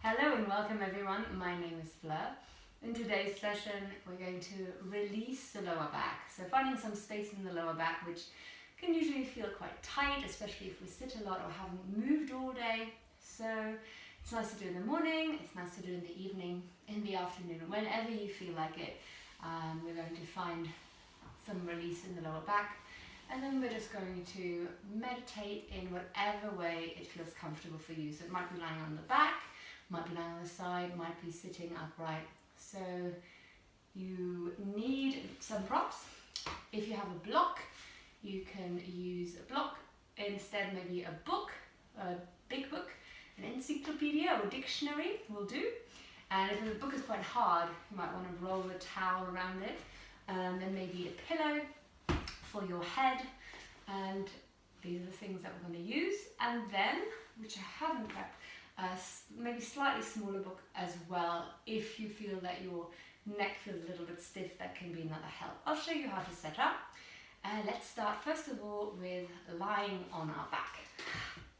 Hello and welcome everyone, my name is Fleur. In today's session we're going to release the lower back. So finding some space in the lower back, which can usually feel quite tight, especially if we sit a lot or haven't moved all day. So it's nice to do in the morning, it's nice to do in the evening, in the afternoon, whenever you feel like it. We're going to find some release in the lower back, and then we're just going to meditate in whatever way it feels comfortable for you. So it might be lying on the back, might be lying on the side, might be sitting upright. So you need some props. If you have a block, you can use a block. Instead, maybe a book, a big book, an encyclopedia or dictionary will do. And if the book is quite hard, you might want to roll a towel around it. And then maybe a pillow for your head. And these are the things that we're going to use. And then, which I haven't prepped, maybe slightly smaller book as well. If you feel that your neck feels a little bit stiff, that can be another help. I'll show you how to set up. Let's start first of all with lying on our back.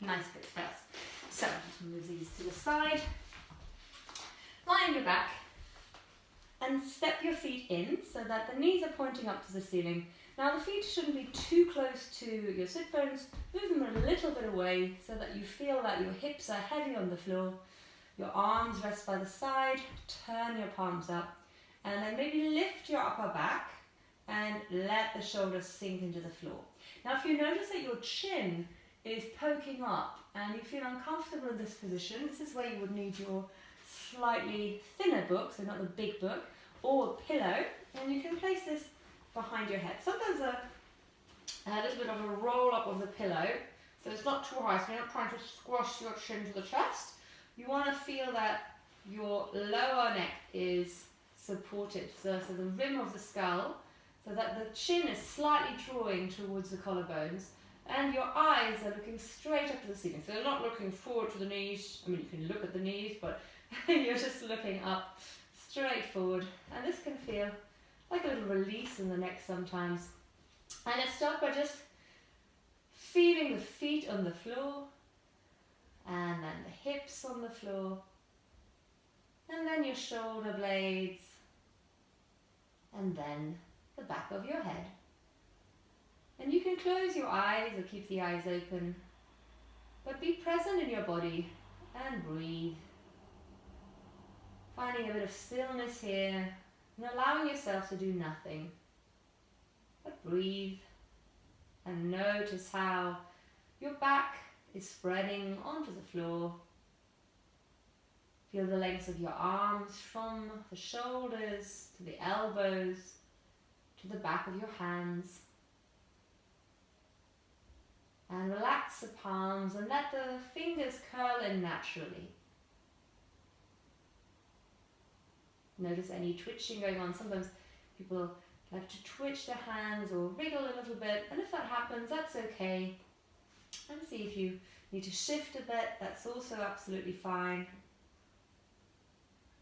Nice bit first. So move these to the side. Lie on your back and step your feet in so that the knees are pointing up to the ceiling. Now the feet shouldn't be too close to your sit bones. Move them a little bit away so that you feel that your hips are heavy on the floor. Your arms rest by the side. Turn your palms up and then maybe lift your upper back and let the shoulders sink into the floor. Now if you notice that your chin is poking up and you feel uncomfortable in this position, this is where you would need your slightly thinner book, so not the big book, or a pillow, and you can place this behind your head. Sometimes a little bit of a roll up of the pillow, so it's not too high, so you're not trying to squash your chin to the chest. You want to feel that your lower neck is supported, so the rim of the skull, so that the chin is slightly drawing towards the collarbones, and your eyes are looking straight up to the ceiling. So they're not looking forward to the knees. I mean, you can look at the knees, but you're just looking up straight forward. And this can feel like a little release in the neck sometimes. And let's start by just feeling the feet on the floor, and then the hips on the floor, and then your shoulder blades, and then the back of your head. And you can close your eyes or keep the eyes open, but be present in your body and breathe. Finding a bit of stillness here and allowing yourself to do nothing, but breathe and notice how your back is spreading onto the floor. Feel the length of your arms from the shoulders to the elbows to the back of your hands. And relax the palms and let the fingers curl in naturally. Notice any twitching going on. Sometimes people like to twitch their hands or wriggle a little bit, and if that happens, that's okay. And see if you need to shift a bit, that's also absolutely fine.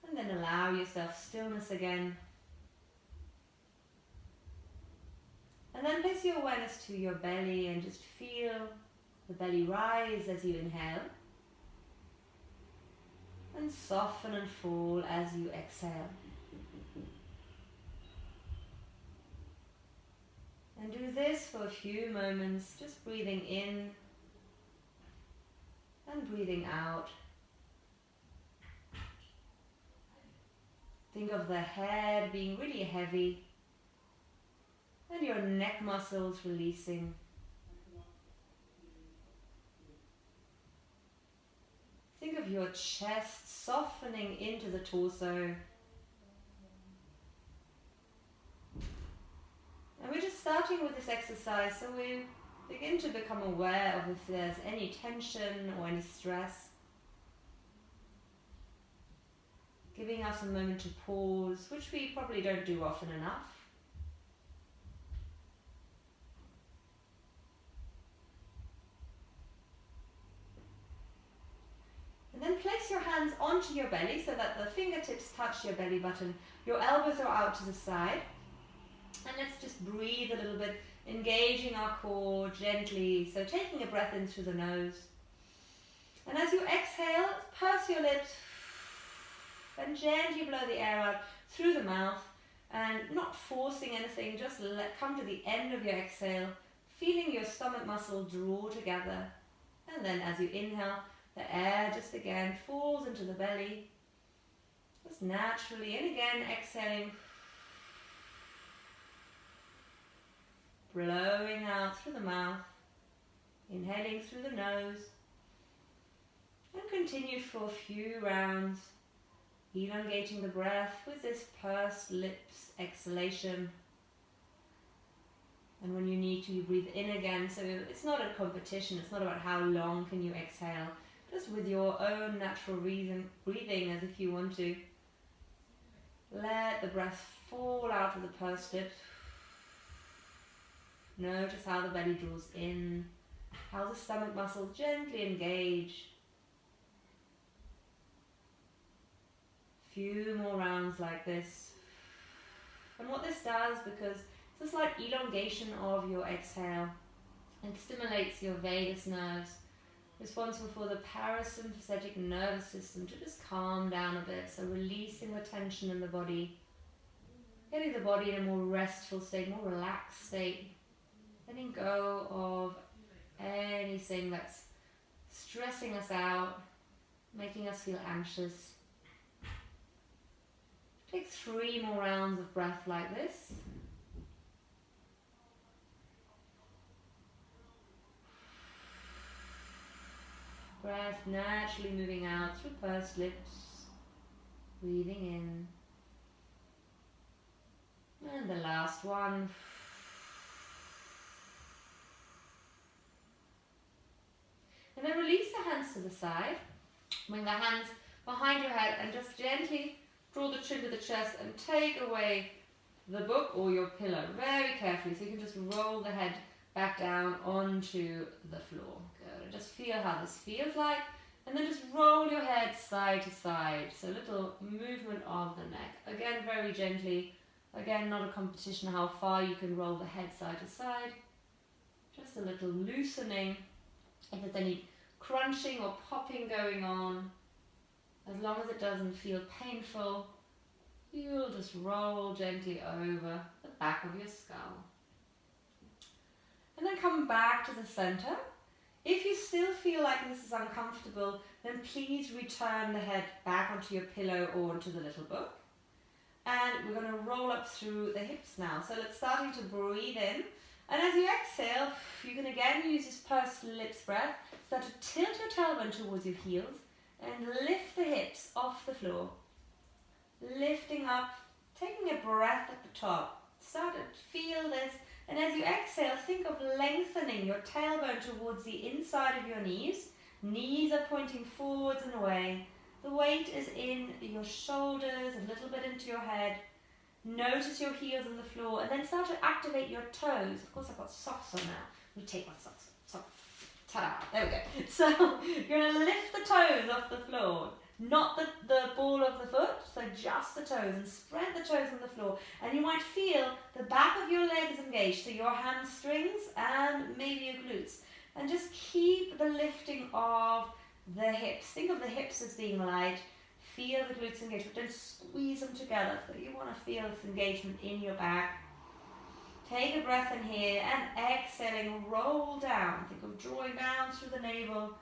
And then allow yourself stillness again. And then place your awareness to your belly and just feel the belly rise as you inhale and soften and fall as you exhale. And do this for a few moments, just breathing in and breathing out. Think of the head being really heavy and your neck muscles releasing. Think of your chest softening into the torso. And we're just starting with this exercise, so we begin to become aware of if there's any tension or any stress. Giving us a moment to pause, which we probably don't do often enough. And then place your hands onto your belly so that the fingertips touch your belly button. Your elbows are out to the side. And let's just breathe a little bit, engaging our core gently. So taking a breath in through the nose. And as you exhale, purse your lips and gently blow the air out through the mouth, and not forcing anything, just come to the end of your exhale, feeling your stomach muscle draw together. And then as you inhale, the air just again falls into the belly, just naturally, and again exhaling, blowing out through the mouth, inhaling through the nose, and continue for a few rounds, elongating the breath with this pursed lips exhalation. And when you need to, you breathe in again. So it's not a competition, it's not about how long can you exhale, just with your own natural breathing as if you want to. Let the breath fall out of the pursed lips. Notice how the belly draws in, how the stomach muscles gently engage. Few more rounds like this. And what this does, because it's a slight elongation of your exhale, it stimulates your vagus nerves, responsible for the parasympathetic nervous system to just calm down a bit. So releasing the tension in the body, getting the body in a more restful state, more relaxed state, letting go of anything that's stressing us out, making us feel anxious. Take 3 more rounds of breath like this. Breath naturally moving out through pursed lips, breathing in. And the last one. And then release the hands to the side. Bring the hands behind your head and just gently draw the chin to the chest and take away the book or your pillow very carefully, so you can just roll the head back down onto the floor. Good. And just feel how this feels like, and then just roll your head side to side. So a little movement of the neck. Again, very gently. Again, not a competition how far you can roll the head side to side. Just a little loosening. If there's any crunching or popping going on, as long as it doesn't feel painful, you'll just roll gently over the back of your skull. And then come back to the center. If you still feel like this is uncomfortable, then please return the head back onto your pillow or onto the little book. And we're going to roll up through the hips now. So let's starting to breathe in. And as you exhale, you can again use this pursed lips breath. Start to tilt your tailbone towards your heels and lift the hips off the floor. Lifting up, taking a breath at the top. Start to feel this. And as you exhale, think of lengthening your tailbone towards the inside of your knees. Knees are pointing forwards and away. The weight is in your shoulders, a little bit into your head. Notice your heels on the floor, and then start to activate your toes. Of course, I've got socks on now. Let me take my socks off. Ta-da, there we go. So you're going to lift the toes off the floor, not the ball of the foot, so just the toes, and spread the toes on the floor. And you might feel the back of your legs engaged, so your hamstrings and maybe your glutes. And just keep the lifting of the hips. Think of the hips as being light. Feel the glutes engaged, but don't squeeze them together. So you want to feel this engagement in your back. Take a breath in here and exhaling, roll down. Think of drawing down through the navel,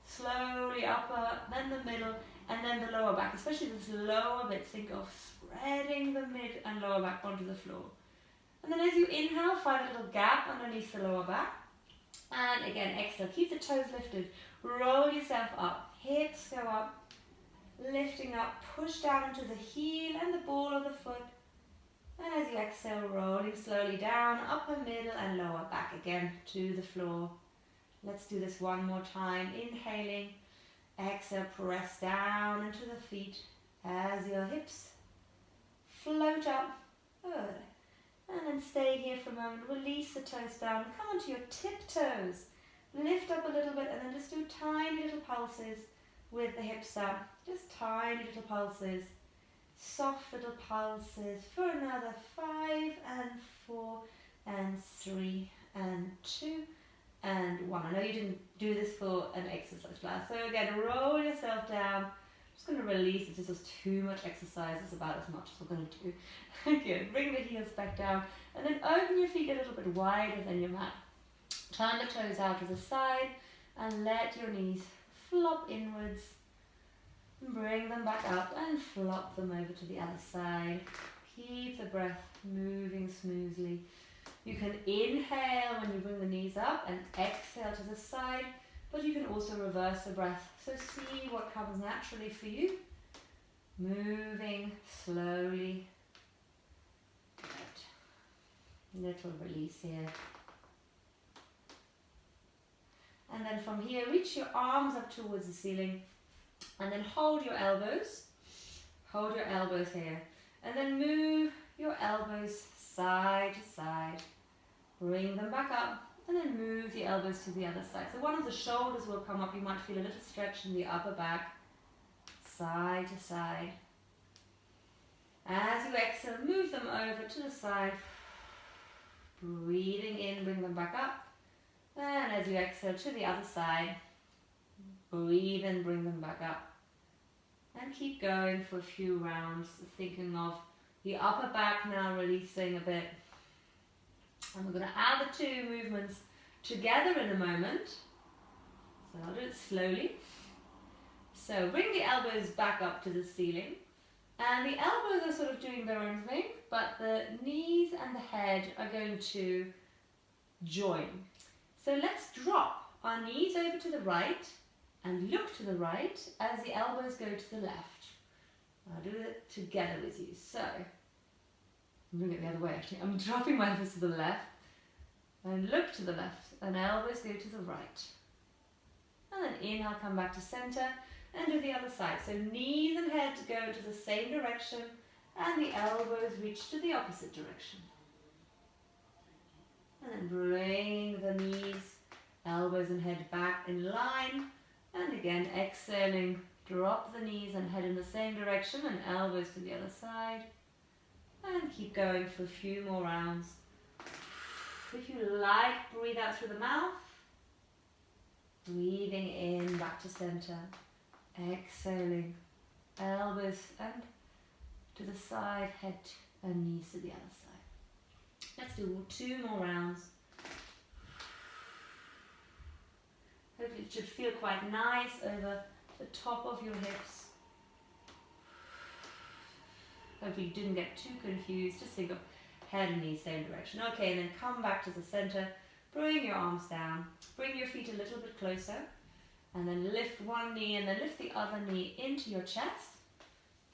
slowly upper, then the middle, and then the lower back. Especially this lower bit, think of spreading the mid and lower back onto the floor. And then as you inhale, find a little gap underneath the lower back. And again, exhale, keep the toes lifted. Roll yourself up, hips go up. Lifting up, push down into the heel and the ball of the foot. And as you exhale, rolling slowly down, upper, middle, and lower back again to the floor. Let's do this one more time. Inhaling, exhale, press down into the feet as your hips float up. Good. And then stay here for a moment. Release the toes down. Come onto your tiptoes. Lift up a little bit and then just do tiny little pulses with the hips up. Just tiny little pulses. Soft little pulses for another 5 and 4 and 3 and 2 and 1. I know you didn't do this for an exercise class. So again, roll yourself down. Just going to release. If this was too much exercise, it's about as much as we're going to do. Good. Bring the heels back down and then open your feet a little bit wider than your mat. Turn the toes out to the side and let your knees flop inwards. Bring them back up and flop them over to the other side. Keep the breath moving smoothly. You can inhale when you bring the knees up and exhale to the side, but you can also reverse the breath. So see what comes naturally for you. Moving slowly. Good. Little release here. And then from here, reach your arms up towards the ceiling and then hold your elbows. Hold your elbows here. And then move your elbows side to side. Bring them back up and then move the elbows to the other side. So one of the shoulders will come up. You might feel a little stretch in the upper back. Side to side. As you exhale, move them over to the side. Breathing in, bring them back up. And as you exhale to the other side, breathe in, bring them back up. And keep going for a few rounds, thinking of the upper back now releasing a bit. And we're going to add the two movements together in a moment. So I'll do it slowly. So bring the elbows back up to the ceiling. And the elbows are sort of doing their own thing, but the knees and the head are going to join. So let's drop our knees over to the right and look to the right as the elbows go to the left. I'll do it together with you. So, bring it the other way actually. I'm dropping my elbows to the left and look to the left and elbows go to the right. And then inhale, come back to center and do the other side. So knees and head go to the same direction and the elbows reach to the opposite direction. And then bring the knees, elbows and head back in line. And again, exhaling, drop the knees and head in the same direction and elbows to the other side. And keep going for a few more rounds. If you like, breathe out through the mouth. Breathing in, back to center. Exhaling, elbows and to the side, head and knees to the other side. Let's do 2 more rounds. Hopefully it should feel quite nice over the top of your hips. Hopefully you didn't get too confused. Just think of head and knees same direction. Okay, and then come back to the center. Bring your arms down. Bring your feet a little bit closer. And then lift one knee and then lift the other knee into your chest.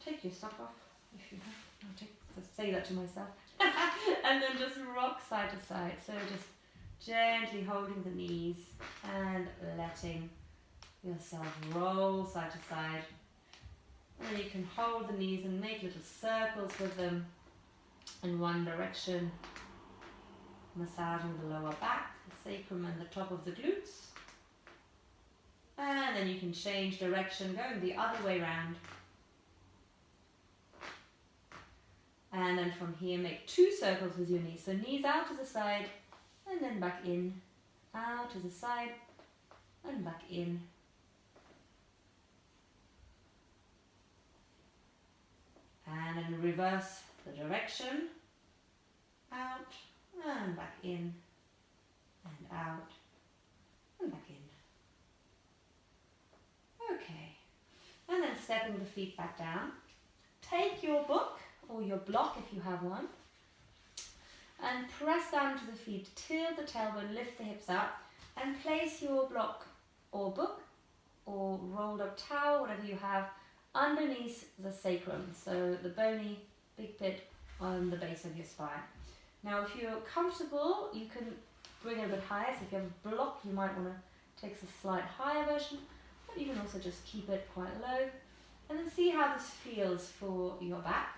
Take your sock off if you have. I'll say that to myself. And then just rock side to side. So just gently holding the knees and letting yourself roll side to side. And then you can hold the knees and make little circles with them in one direction. Massaging the lower back, the sacrum and the top of the glutes. And then you can change direction, going the other way round. And then from here, make 2 circles with your knees. So knees out to the side, and then back in, out to the side, and back in. And then reverse the direction, out, and back in, and out, and back in. Okay, and then stepping the feet back down. Take your book or your block if you have one and press down to the feet, tilt the tailbone, lift the hips up and place your block or book or rolled up towel, whatever you have, underneath the sacrum, so the bony big bit on the base of your spine. Now if you're comfortable, you can bring it a bit higher. So if you have a block, you might want to take a slight higher version. You can also just keep it quite low and then see how this feels for your back.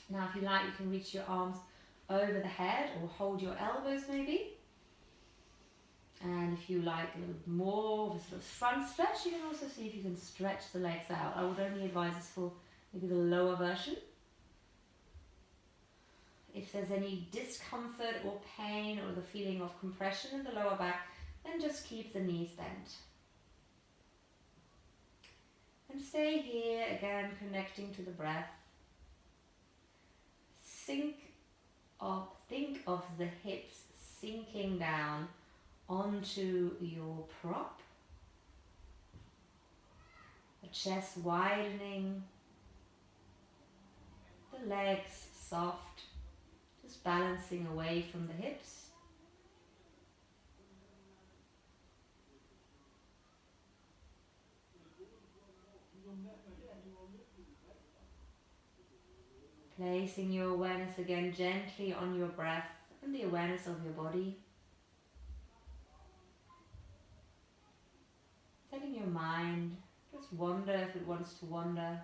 Now if you like, you can reach your arms over the head or hold your elbows maybe. And if you like a little more of a sort of front stretch, you can also see if you can stretch the legs out. I would only advise this for maybe the lower version. If there's any discomfort or pain or the feeling of compression in the lower back, then just keep the knees bent. And stay here, again connecting to the breath. Think of the hips sinking down onto your prop. The chest widening, the legs soft, just balancing away from the hips. Placing your awareness again gently on your breath and the awareness of your body. Letting your mind just wander if it wants to wander.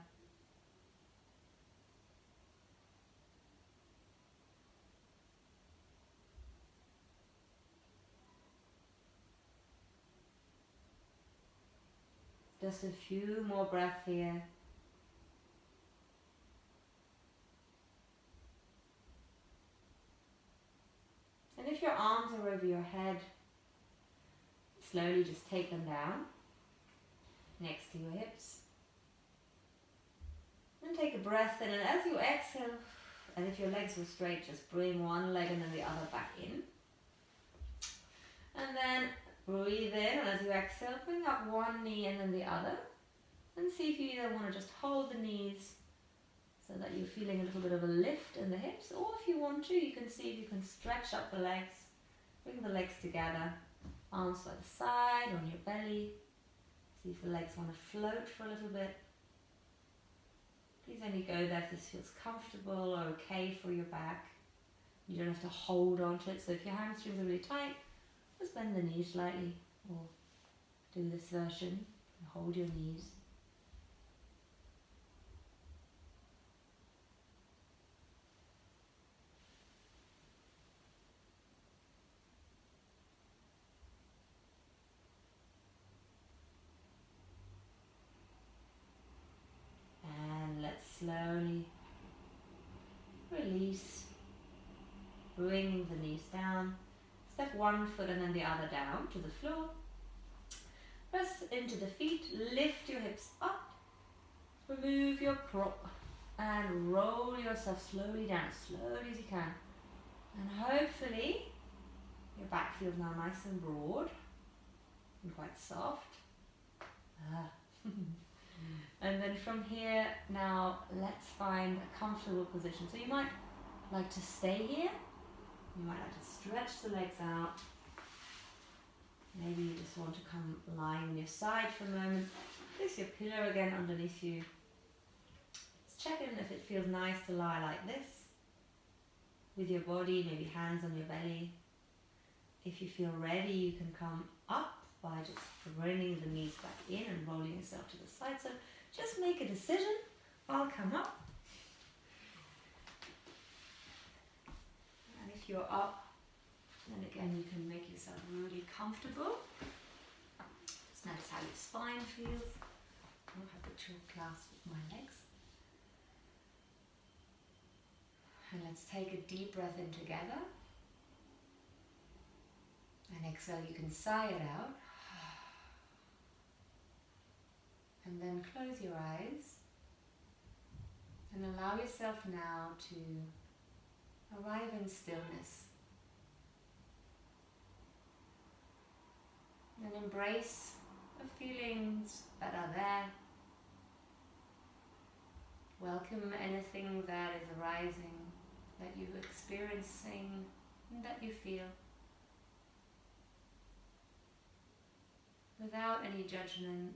Just a few more breaths here. And if your arms are over your head, slowly just take them down next to your hips. And take a breath in, and as you exhale, and if your legs were straight, just bring one leg and then the other back in. And then breathe in, and as you exhale, bring up one knee and then the other. And see if you either want to just hold the knees so that you're feeling a little bit of a lift in the hips, or if you want to, you can see if you can stretch up the legs, bring the legs together, arms by the side, on your belly. See if the legs want to float for a little bit. Please only go there if this feels comfortable or okay for your back. You don't have to hold on to it, so if your hamstrings are really tight, just bend the knees slightly, or do this version and hold your knees. And let's slowly release, bringing the knees down. Step one foot and then the other down to the floor. Press into the feet, lift your hips up, remove your prop and roll yourself slowly down, as slowly as you can. And hopefully your back feels now nice and broad and quite soft. And then from here, now let's find a comfortable position. So you might like to stay here. You might like to stretch the legs out. Maybe you just want to come lying on your side for a moment. Place your pillow again underneath you. Just check in if it feels nice to lie like this. With your body, maybe hands on your belly. If you feel ready, you can come up by just bringing the knees back in and rolling yourself to the side. So just make a decision. I'll come up. And if you're up, then again you can make yourself really comfortable. Just notice how your spine feels. I'll have the chalk clasp with my legs. And let's take a deep breath in together. And exhale, you can sigh it out. And then close your eyes. And allow yourself now to arrive in stillness. And embrace the feelings that are there. Welcome anything that is arising, that you're experiencing, and that you feel. Without any judgment.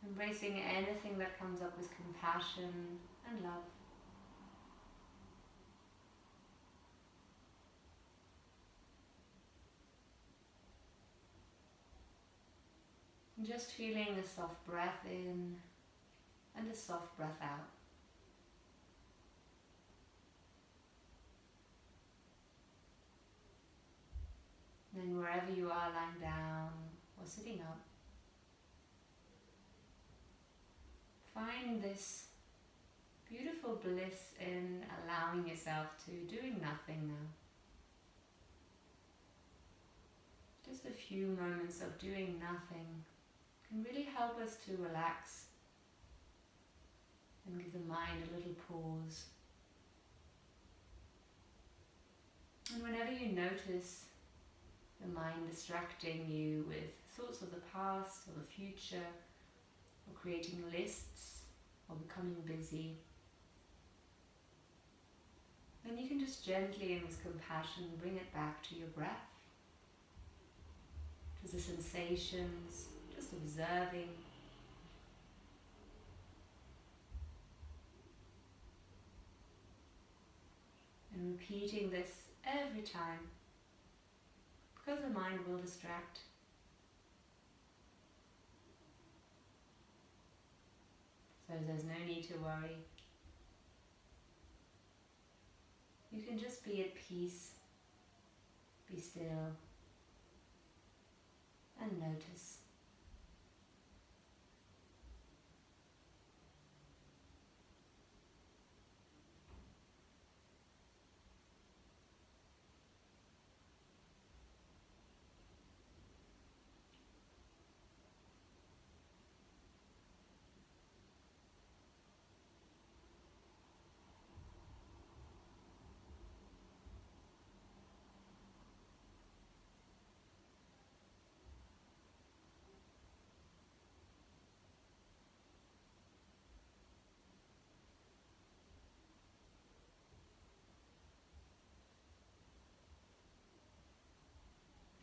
Embracing anything that comes up with compassion and love. And just feeling a soft breath in and a soft breath out. Then wherever you are, lying down or sitting up, find this beautiful bliss in allowing yourself to doing nothing now. Just a few moments of doing nothing can really help us to relax and give the mind a little pause. And whenever you notice the mind distracting you with thoughts of the past or the future, or creating lists, or becoming busy, then you can just gently and with compassion bring it back to your breath, to the sensations, just observing. And repeating this every time, because the mind will distract. So there's no need to worry. You can just be at peace, be still, and notice.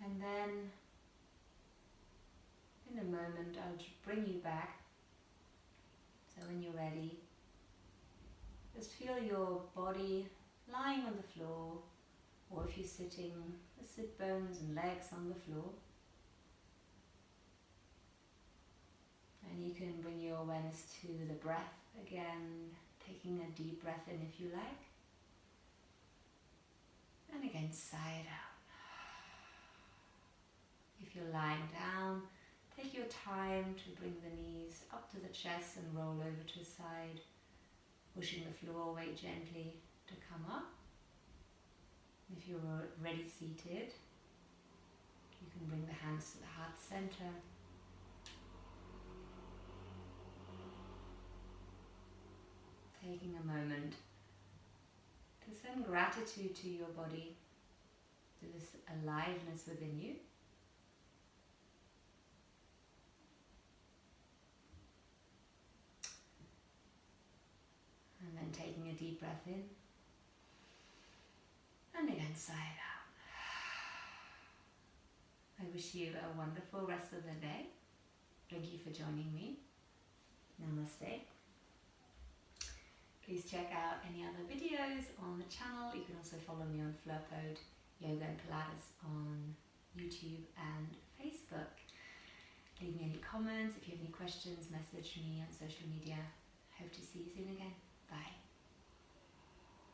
And then, in a moment, I'll bring you back. So when you're ready, just feel your body lying on the floor, or if you're sitting, the sit bones and legs on the floor. And you can bring your awareness to the breath again, taking a deep breath in if you like. And again, sigh it out. If you're lying down, take your time to bring the knees up to the chest and roll over to the side, pushing the floor away gently to come up. If you're already seated, you can bring the hands to the heart center. Taking a moment to send gratitude to your body, to this aliveness within you. And then taking a deep breath in. And again, sigh it out. I wish you a wonderful rest of the day. Thank you for joining me. Namaste. Please check out any other videos on the channel. You can also follow me on Flurpode, Yoga and Pilates on YouTube and Facebook. Leave me any comments. If you have any questions, message me on social media. Hope to see you soon again. Bye.